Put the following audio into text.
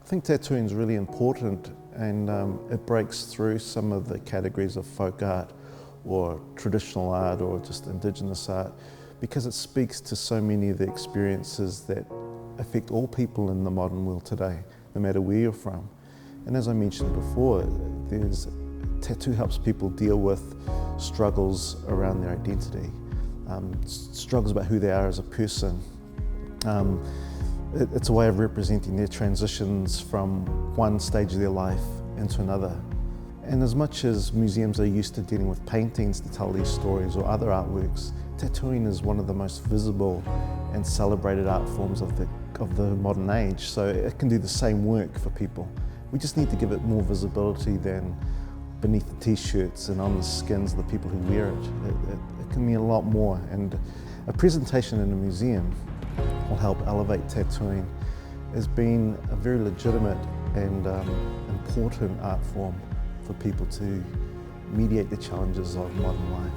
I think tattooing is really important, and it breaks through some of the categories of folk art or traditional art or just indigenous art, because it speaks to so many of the experiences that affect all people in the modern world today, no matter where you're from. And as I mentioned before, tattoo helps people deal with struggles around their identity, struggles about who they are as a person. It's a way of representing their transitions from one stage of their life into another. And as much as museums are used to dealing with paintings to tell these stories or other artworks, tattooing is one of the most visible and celebrated art forms of the modern age, so it can do the same work for people. We just need to give it more visibility than beneath the t-shirts and on the skins of the people who wear it. It can mean a lot more, and a presentation in a museum will help elevate tattooing as being a very legitimate and important art form for people to mediate the challenges of modern life.